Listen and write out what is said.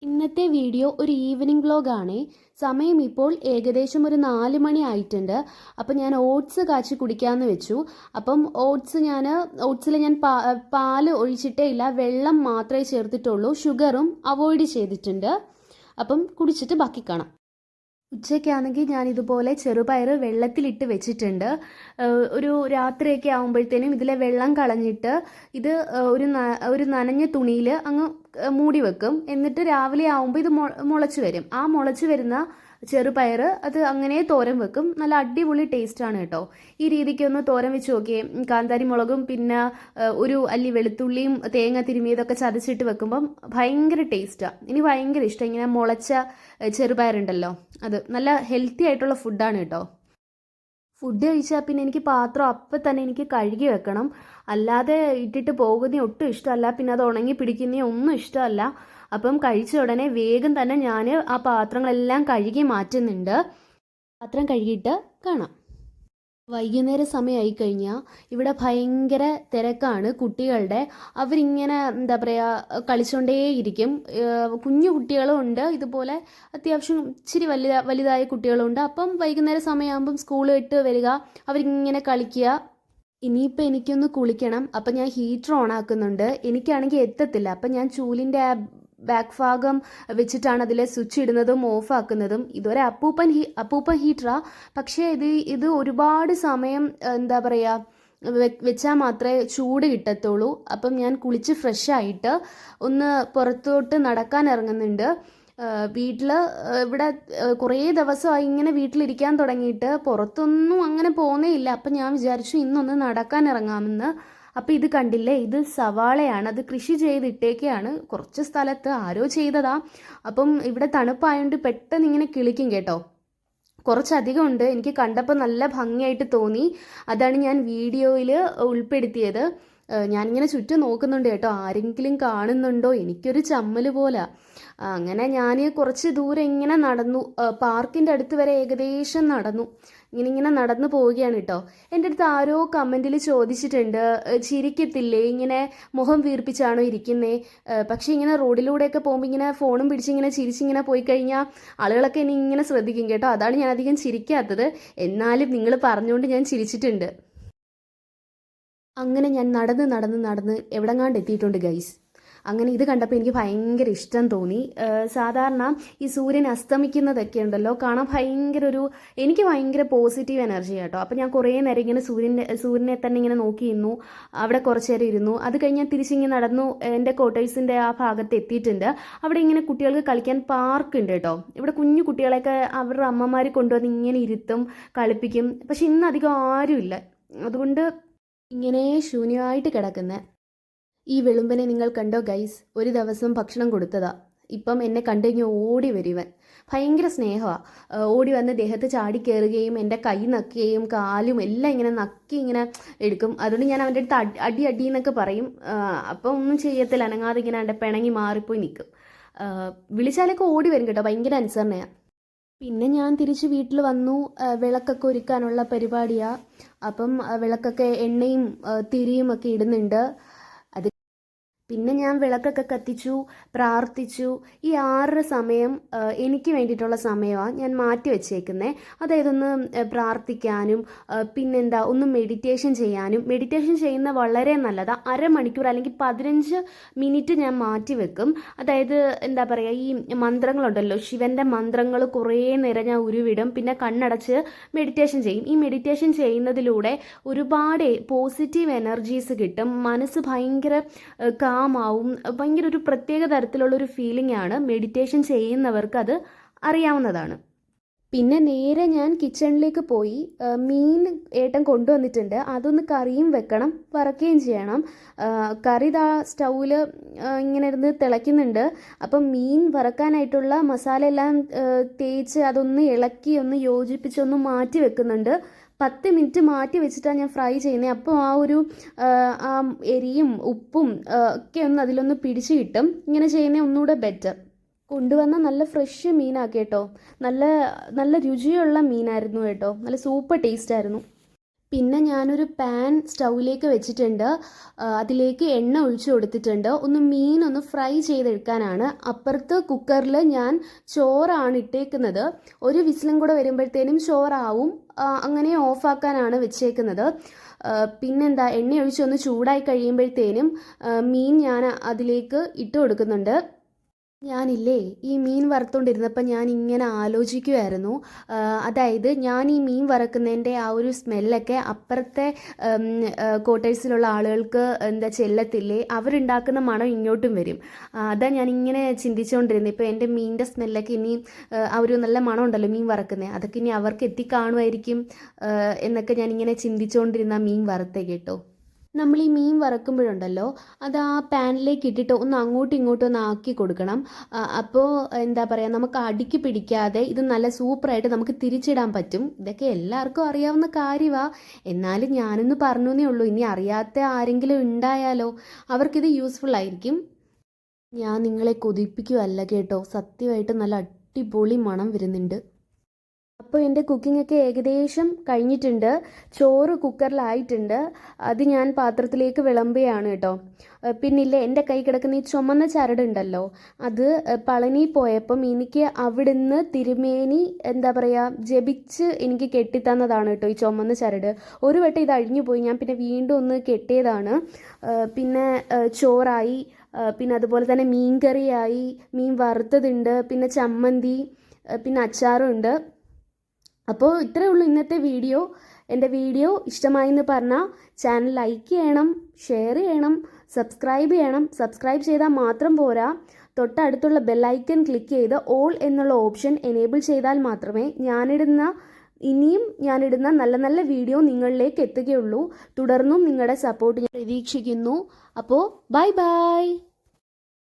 ഇന്നത്തെ വീഡിയോ ഒരു ഈവനിങ് വ്ലോഗാണേ. സമയം ഇപ്പോൾ ഏകദേശം ഒരു 4 മണി ആയിട്ടുണ്ട്. അപ്പം ഞാൻ ഓട്സ് കാച്ചി കുടിക്കാമെന്ന് വെച്ചു. അപ്പം ഓട്സിൽ ഞാൻ പാല് ഒഴിച്ചിട്ടേ ഇല്ല, വെള്ളം മാത്രമേ ചേർത്തിട്ടുള്ളൂ. ഷുഗറും അവോയ്ഡ് ചെയ്തിട്ടുണ്ട്. അപ്പം കുടിച്ചിട്ട് ബാക്കി കാണാം. ഉച്ചയ്ക്കാണെങ്കിൽ ഞാനിതുപോലെ ചെറുപയർ വെള്ളത്തിലിട്ട് വെച്ചിട്ടുണ്ട്. ഒരു രാത്രിയൊക്കെ ആകുമ്പോഴത്തേനും ഇതിലെ വെള്ളം കളഞ്ഞിട്ട് ഇത് ഒരു നനഞ്ഞ തുണിയിൽ അങ്ങ് മൂടി വെക്കും. എന്നിട്ട് രാവിലെ ആകുമ്പോൾ ഇത് മുളച്ച് വരും. ആ മുളച്ച് വരുന്ന ചെറുപയർ അത് അങ്ങനെ തോരൻ വെക്കും. നല്ല അടിപൊളി ടേസ്റ്റാണ് കേട്ടോ. ഈ രീതിക്കൊന്ന് തോരൻ വെച്ച് നോക്കിയേ. കാന്താരി മുളകും പിന്നെ ഒരു അല്ലി വെളുത്തുള്ളിയും തേങ്ങ തിരുമിയതൊക്കെ ചതച്ചിട്ട് വെക്കുമ്പം ഭയങ്കര ടേസ്റ്റാണ്. എനിക്ക് ഭയങ്കര ഇഷ്ടം ഇങ്ങനെ മുളച്ച ചെറുപയറുണ്ടല്ലോ. അത് നല്ല ഹെൽത്തി ആയിട്ടുള്ള ഫുഡാണ് കേട്ടോ. ഫുഡ് കഴിച്ചാൽ പിന്നെ എനിക്ക് പാത്രം അപ്പം തന്നെ എനിക്ക് കഴുകി വെക്കണം. അല്ലാതെ ഇട്ടിട്ട് പോകുന്നേ ഒട്ടും ഇഷ്ടമല്ല. പിന്നെ അത് ഉണങ്ങി പിടിക്കുന്നേ ഒന്നും ഇഷ്ടമല്ല. അപ്പം കഴിച്ച ഉടനെ വേഗം തന്നെ ഞാൻ ആ പാത്രങ്ങളെല്ലാം കഴുകി മാറ്റുന്നുണ്ട്. പാത്രം കഴുകിയിട്ട് കാണാം. വൈകുന്നേര സമയമായി കഴിഞ്ഞാൽ ഇവിടെ ഭയങ്കര തിരക്കാണ് കുട്ടികളുടെ. അവരിങ്ങനെ എന്താ പറയുക കളിച്ചുകൊണ്ടേയിരിക്കും. കുഞ്ഞു കുട്ടികളും ഉണ്ട്, ഇതുപോലെ അത്യാവശ്യം ഇച്ചിരി വലുതായ കുട്ടികളുണ്ട്. അപ്പം വൈകുന്നേര സമയമാകുമ്പം സ്കൂൾ വിട്ട് വരിക, അവരിങ്ങനെ കളിക്കുക. ഇനിയിപ്പോൾ എനിക്കൊന്ന് കുളിക്കണം. അപ്പം ഞാൻ ഹീറ്റർ ഓൺ ആക്കുന്നുണ്ട്. എനിക്കാണെങ്കിൽ എത്തത്തില്ല. അപ്പം ഞാൻ ചൂലിൻ്റെ ആ ബാക്ക് ഭാഗം വെച്ചിട്ടാണ് അതിലെ സ്വിച്ച് ഇടുന്നതും ഓഫ് ആക്കുന്നതും. ഇതൊരു അപ്പൂപ്പൻ ഹീറ്ററാ. പക്ഷേ ഇത് ഒരുപാട് സമയം എന്താ പറയുക വെച്ചാൽ മാത്രമേ ചൂട് കിട്ടത്തുള്ളൂ. അപ്പം ഞാൻ കുളിച്ച് ഫ്രഷ് ആയിട്ട് ഒന്ന് പുറത്തോട്ട് നടക്കാൻ ഇറങ്ങുന്നുണ്ട്. വീട്ടിൽ ഇവിടെ കുറേ ദിവസമായി ഇങ്ങനെ വീട്ടിലിരിക്കാൻ തുടങ്ങിയിട്ട് പുറത്തൊന്നും അങ്ങനെ പോകുന്നേ ഇല്ല. അപ്പം ഞാൻ വിചാരിച്ചു ഇന്നൊന്ന് നടക്കാൻ ഇറങ്ങാമെന്ന്. അപ്പം ഇത് കണ്ടില്ലേ, ഇത് സവാളയാണ്. അത് കൃഷി ചെയ്തിട്ടേക്കാണ്. കുറച്ച് സ്ഥലത്ത് ആരോ ചെയ്തതാ. അപ്പം ഇവിടെ തണുപ്പായതുകൊണ്ട് പെട്ടെന്ന് ഇങ്ങനെ കിളിക്കും കേട്ടോ. കുറച്ചധികം ഉണ്ട്. എനിക്ക് കണ്ടപ്പോൾ നല്ല ഭംഗിയായിട്ട് തോന്നി. അതാണ് ഞാൻ വീഡിയോയിൽ ഉൾപ്പെടുത്തിയത്. ഞാനിങ്ങനെ ചുറ്റും നോക്കുന്നുണ്ട് കേട്ടോ, ആരെങ്കിലും കാണുന്നുണ്ടോ. എനിക്കൊരു ചമ്മൽ പോലെ. അങ്ങനെ ഞാൻ കുറച്ച് ദൂരം ഇങ്ങനെ നടന്നു. പാർക്കിൻ്റെ അടുത്ത് വരെ ഏകദേശം നടന്നു. ഇങ്ങനെ നടന്നു പോവുകയാണ് കേട്ടോ. എൻ്റെ അടുത്ത് ആരോ കമൻറ്റിൽ ചോദിച്ചിട്ടുണ്ട്, ചിരിക്കത്തില്ലേ, ഇങ്ങനെ മുഖം വീർപ്പിച്ചാണോ ഇരിക്കുന്നേ. പക്ഷേ ഇങ്ങനെ റോഡിലൂടെയൊക്കെ പോകുമ്പോൾ ഇങ്ങനെ ഫോണും പിടിച്ചിങ്ങനെ ചിരിച്ചിങ്ങനെ പോയി കഴിഞ്ഞാൽ ആളുകളൊക്കെ എന്നെ ഇങ്ങനെ ശ്രദ്ധിക്കും കേട്ടോ. അതാണ് ഞാൻ അധികം ചിരിക്കാത്തത്. എന്നാലും നിങ്ങൾ പറഞ്ഞുകൊണ്ട് ഞാൻ ചിരിച്ചിട്ടുണ്ട്. അങ്ങനെ ഞാൻ നടന്ന് എവിടെങ്ങാണ്ട് എത്തിയിട്ടുണ്ട് ഗൈസ്. അങ്ങനെ ഇത് കണ്ടപ്പോൾ എനിക്ക് ഭയങ്കര ഇഷ്ടം തോന്നി. സാധാരണ ഈ സൂര്യൻ അസ്തമിക്കുന്നതൊക്കെ ഉണ്ടല്ലോ കാണാൻ എനിക്ക് ഭയങ്കര പോസിറ്റീവ് എനർജി കേട്ടോ. അപ്പോൾ ഞാൻ കുറേ നേരം ഇങ്ങനെ സൂര്യനെ തന്നെ ഇങ്ങനെ നോക്കിയിരുന്നു. അവിടെ കുറച്ച് നേരം ഇരുന്നു. അത് കഴിഞ്ഞ് ഞാൻ തിരിച്ചിങ്ങനെ നടന്നു എൻ്റെ ക്വാർട്ടേഴ്സിൻ്റെ ആ ഭാഗത്ത് എത്തിയിട്ടുണ്ട്. അവിടെ ഇങ്ങനെ കുട്ടികൾക്ക് കളിക്കാൻ പാർക്ക് ഉണ്ട് കേട്ടോ. ഇവിടെ കുഞ്ഞു കുട്ടികളെയൊക്കെ അവരുടെ അമ്മമാർ കൊണ്ടുവന്ന് ഇങ്ങനെ ഇരുത്തും, കളിപ്പിക്കും. പക്ഷെ ഇന്ന് അധികം ആരുമില്ല. അതുകൊണ്ട് ഇങ്ങനെ ശൂന്യമായിട്ട് കിടക്കുന്ന ഈ വെളുമ്പനെ നിങ്ങൾ കണ്ടോ ഗൈസ്. ഒരു ദിവസം ഭക്ഷണം കൊടുത്തതാ. ഇപ്പം എന്നെ കണ്ടു കഴിഞ്ഞാൽ ഓടി വരുവൻ. ഭയങ്കര സ്നേഹമാണ്. ഓടി വന്ന് ദേഹത്ത് ചാടി കയറുകയും എൻ്റെ കൈ നക്കുകയും കാലും എല്ലാം ഇങ്ങനെ നക്കി ഇങ്ങനെ എടുക്കും. അതുകൊണ്ട് ഞാൻ അവൻ്റെ അടുത്ത് അടി എന്നൊക്കെ പറയും. അപ്പം ഒന്നും ചെയ്യത്തില്ല, അനങ്ങാതെ ഇങ്ങനെ എൻ്റെ പിണങ്ങി മാറിപ്പോയി നിൽക്കും. വിളിച്ചാലൊക്കെ ഓടി വരും കേട്ടോ. ഭയങ്കര അനുസരണയാണ്. പിന്നെ ഞാൻ തിരിച്ച് വീട്ടിൽ വന്നു. വിളക്കൊക്കെ ഒരുക്കാനുള്ള പരിപാടിയാണ്. അപ്പം വിളക്കൊക്കെ എണ്ണയും തിരിയും ഒക്കെ ഇടുന്നുണ്ട്. പിന്നെ ഞാൻ വിളക്കൊക്കെ കത്തിച്ചു, പ്രാർത്ഥിച്ചു. ഈ 6 സമയം എനിക്ക് വേണ്ടിയിട്ടുള്ള സമയമാണ് ഞാൻ മാറ്റി വെച്ചേക്കുന്നത്. അതായത് ഒന്ന് പ്രാർത്ഥിക്കാനും പിന്നെന്താ ഒന്ന് മെഡിറ്റേഷൻ ചെയ്യാനും. മെഡിറ്റേഷൻ ചെയ്യുന്ന വളരെ നല്ലതാണ്. അരമണിക്കൂർ അല്ലെങ്കിൽ 15 മിനിറ്റ് ഞാൻ മാറ്റി വെക്കും. അതായത് എന്താ പറയുക, ഈ മന്ത്രങ്ങളുണ്ടല്ലോ, ശിവൻ്റെ മന്ത്രങ്ങൾ കുറേ നേരം ഞാൻ ഉരുവിടും. പിന്നെ കണ്ണടച്ച് മെഡിറ്റേഷൻ ചെയ്യും. ഈ മെഡിറ്റേഷൻ ചെയ്യുന്നതിലൂടെ ഒരുപാട് പോസിറ്റീവ് എനർജീസ് കിട്ടും. മനസ്സ് ഭയങ്കര കാമാവും. ഭയങ്കര ഒരു പ്രത്യേക തരത്തിലുള്ളൊരു ഫീലിംഗ് ആണ്. മെഡിറ്റേഷൻ ചെയ്യുന്നവർക്ക് അത് അറിയാവുന്നതാണ്. പിന്നെ നേരെ ഞാൻ കിച്ചണിലേക്ക് പോയി. മീൻ ഏട്ടൻ കൊണ്ടുവന്നിട്ടുണ്ട്. അതൊന്ന് കറിയും വെക്കണം, വറക്കുകയും ചെയ്യണം. കറി സ്റ്റൗവിൽ ഇങ്ങനെ ഇരുന്ന് തിളയ്ക്കുന്നുണ്ട്. അപ്പം മീൻ വറക്കാനായിട്ടുള്ള മസാല എല്ലാം തേച്ച് അതൊന്ന് ഇളക്കി ഒന്ന് യോജിപ്പിച്ച് ഒന്ന് മാറ്റി വെക്കുന്നുണ്ട്. 10 മിനിറ്റ് മാറ്റി വെച്ചിട്ടാണ് ഞാൻ ഫ്രൈ ചെയ്യുന്നത്. അപ്പോൾ ആ എരിയും ഉപ്പും ഒക്കെ ഒന്ന് അതിലൊന്ന് പിടിച്ച് കിട്ടും. ഇങ്ങനെ ചെയ്യുന്നത് ഒന്നുകൂടെ ബെറ്റർ. കൊണ്ടുവന്ന നല്ല ഫ്രഷ് മീനാണ് കേട്ടോ. നല്ല നല്ല രുചിയുള്ള മീനായിരുന്നു കേട്ടോ. നല്ല സൂപ്പർ ടേസ്റ്റ് ആയിരുന്നു. പിന്നെ ഞാനൊരു പാൻ സ്റ്റൗവിലേക്ക് വെച്ചിട്ടുണ്ട്. അതിലേക്ക് എണ്ണ ഒഴിച്ചു കൊടുത്തിട്ടുണ്ട്. മീനൊന്ന് ഫ്രൈ ചെയ്തെടുക്കാനാണ്. അപ്പുറത്ത് കുക്കറിൽ ഞാൻ ചോറാണ് ഇട്ടേക്കുന്നത്. ഒരു വിസിലും കൂടെ വരുമ്പോഴത്തേനും ചോറാവും. അങ്ങനെ ഓഫാക്കാനാണ് വെച്ചേക്കുന്നത്. പിന്നെന്താ, എണ്ണ ഒഴിച്ചൊന്ന് ചൂടായി കഴിയുമ്പോഴത്തേനും മീൻ ഞാൻ അതിലേക്ക് ഇട്ട് കൊടുക്കുന്നുണ്ട്. ഞാനില്ലേ ഈ മീൻ വറുത്തുകൊണ്ടിരുന്നപ്പോൾ ഞാൻ ഇങ്ങനെ ആലോചിക്കുമായിരുന്നു. അതായത് ഞാൻ ഈ മീൻ വറക്കുന്നതിൻ്റെ ആ ഒരു സ്മെല്ലൊക്കെ അപ്പുറത്തെ ക്വാർട്ടേഴ്സിലുള്ള ആളുകൾക്ക് എന്താ ചെല്ലത്തില്ലേ, അവരുണ്ടാക്കുന്ന മണം ഇങ്ങോട്ടും വരും. അതാ ഞാനിങ്ങനെ ചിന്തിച്ചുകൊണ്ടിരുന്നത്. ഇപ്പോൾ എൻ്റെ മീനിൻ്റെ സ്മെല്ലൊക്കെ ഇനി ആ ഒരു നല്ല മണം ഉണ്ടല്ലോ മീൻ വറക്കുന്നത്, അതൊക്കെ ഇനി അവർക്ക് എത്തിക്കാണുമായിരിക്കും എന്നൊക്കെ ഞാനിങ്ങനെ ചിന്തിച്ചുകൊണ്ടിരുന്ന മീൻ വറുത്തേ കേട്ടോ. നമ്മൾ ഈ മീൻ വറക്കുമ്പോഴുണ്ടല്ലോ, അത് ആ പാനിലേക്ക് ഇട്ടിട്ട് ഒന്ന് അങ്ങോട്ടും ഇങ്ങോട്ടും ഒന്ന് ആക്കി കൊടുക്കണം. അപ്പോൾ എന്താ പറയുക, നമുക്ക് അടിക്ക് പിടിക്കാതെ ഇത് നല്ല സൂപ്പറായിട്ട് നമുക്ക് തിരിച്ചിടാൻ പറ്റും. ഇതൊക്കെ എല്ലാവർക്കും അറിയാവുന്ന കാര്യമാണ്. എന്നാലും ഞാനൊന്ന് പറഞ്ഞേ ഉള്ളൂ. ഇനി അറിയാത്ത ആരെങ്കിലും ഉണ്ടായാലോ, അവർക്കിത് യൂസ്ഫുൾ ആയിരിക്കും. ഞാൻ നിങ്ങളെ കൊതിപ്പിക്കുകയല്ല കേട്ടോ, സത്യമായിട്ട് നല്ല അടിപൊളി മണം വരുന്നുണ്ട്. അപ്പോൾ എൻ്റെ കുക്കിങ്ങൊക്കെ ഏകദേശം കഴിഞ്ഞിട്ടുണ്ട്. ചോറ് കുക്കറിലായിട്ടുണ്ട്. അത് ഞാൻ പാത്രത്തിലേക്ക് വിളമ്പുകയാണ് കേട്ടോ. പിന്നില്ലേ, എൻ്റെ കൈ കിടക്കുന്ന ഈ ചുമന്ന ചരടുണ്ടല്ലോ, അത് പളനി പോയപ്പം എനിക്ക് അവിടുന്ന് തിരുമേനി എന്താ പറയുക ജപിച്ച് എനിക്ക് കെട്ടിത്തന്നതാണ് കേട്ടോ ഈ ചുമന്ന ചരട്. ഒരു വട്ടം ഇത് അഴിഞ്ഞു പോയി, ഞാൻ പിന്നെ വീണ്ടും ഒന്ന് കെട്ടിയതാണ്. പിന്നെ ചോറായി, പിന്നെ അതുപോലെ തന്നെ മീൻ കറിയായി, മീൻ വറുത്തതുണ്ട്, പിന്നെ ചമ്മന്തി, പിന്നെ അച്ചാറും ഉണ്ട്. അപ്പോൾ ഇത്രയേ ഉള്ളൂ ഇന്നത്തെ വീഡിയോ. എൻ്റെ വീഡിയോ ഇഷ്ടമായി എന്ന് പറഞ്ഞാൽ ചാനൽ ലൈക്ക് ചെയ്യണം, ഷെയർ ചെയ്യണം, സബ്സ്ക്രൈബ് ചെയ്യണം. സബ്സ്ക്രൈബ് ചെയ്താൽ മാത്രം പോരാ, തൊട്ടടുത്തുള്ള ബെല്ലൈക്കൺ ക്ലിക്ക് ചെയ്ത് ഓൾ എന്നുള്ള ഓപ്ഷൻ എനേബിൾ ചെയ്താൽ മാത്രമേ ഇനിയും ഞാനിടുന്ന നല്ല നല്ല വീഡിയോ നിങ്ങളിലേക്ക് എത്തുകയുള്ളൂ. തുടർന്നും നിങ്ങളുടെ സപ്പോർട്ട് ഞാൻ പ്രതീക്ഷിക്കുന്നു. അപ്പോൾ ബൈ ബൈ.